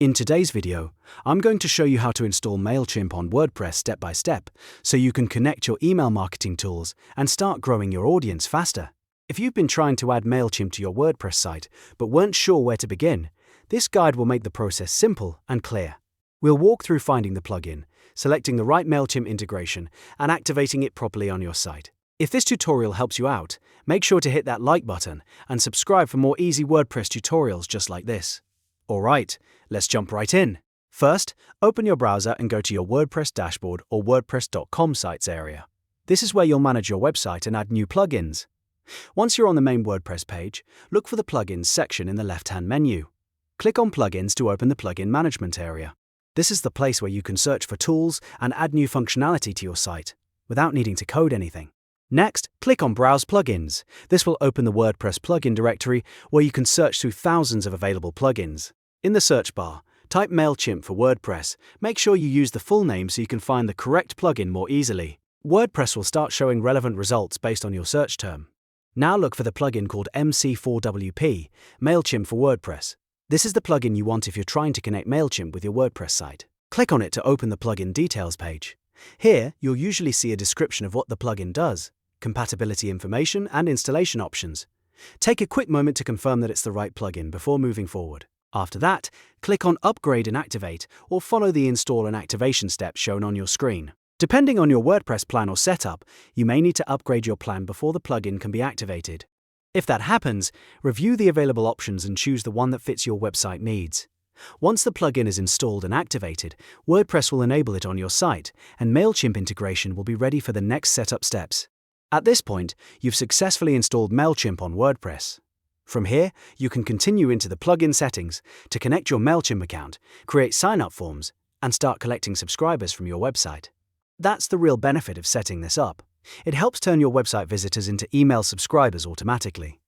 In today's video, I'm going to show you how to install Mailchimp on WordPress step by step, so you can connect your email marketing tools and start growing your audience faster. If you've been trying to add Mailchimp to your WordPress site but weren't sure where to begin, this guide will make the process simple and clear. We'll walk through finding the plugin, selecting the right Mailchimp integration, and activating it properly on your site. If this tutorial helps you out, make sure to hit that like button and subscribe for more easy WordPress tutorials just like this. Alright, let's jump right in. First, open your browser and go to your WordPress dashboard or WordPress.com sites area. This is where you'll manage your website and add new plugins. Once you're on the main WordPress page, look for the Plugins section in the left-hand menu. Click on Plugins to open the Plugin Management area. This is the place where you can search for tools and add new functionality to your site, without needing to code anything. Next, click on Browse Plugins. This will open the WordPress plugin directory where you can search through thousands of available plugins. In the search bar, type Mailchimp for WordPress. Make sure you use the full name so you can find the correct plugin more easily. WordPress will start showing relevant results based on your search term. Now look for the plugin called MC4WP, Mailchimp for WordPress. This is the plugin you want if you're trying to connect Mailchimp with your WordPress site. Click on it to open the plugin details page. Here, you'll usually see a description of what the plugin does, compatibility information, and installation options. Take a quick moment to confirm that it's the right plugin before moving forward. After that, click on Upgrade and Activate, or follow the install and activation steps shown on your screen. Depending on your WordPress plan or setup, you may need to upgrade your plan before the plugin can be activated. If that happens, review the available options and choose the one that fits your website needs. Once the plugin is installed and activated, WordPress will enable it on your site, and Mailchimp integration will be ready for the next setup steps. At this point, you've successfully installed Mailchimp on WordPress. From here, you can continue into the plugin settings to connect your Mailchimp account, create sign-up forms, and start collecting subscribers from your website. That's the real benefit of setting this up. It helps turn your website visitors into email subscribers automatically.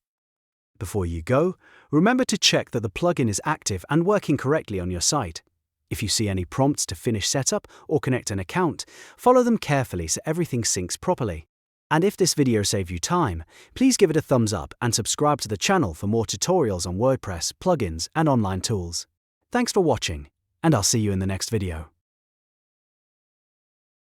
Before you go, remember to check that the plugin is active and working correctly on your site. If you see any prompts to finish setup or connect an account, follow them carefully so everything syncs properly. And if this video saved you time, please give it a thumbs up and subscribe to the channel for more tutorials on WordPress, plugins, and online tools. Thanks for watching, and I'll see you in the next video.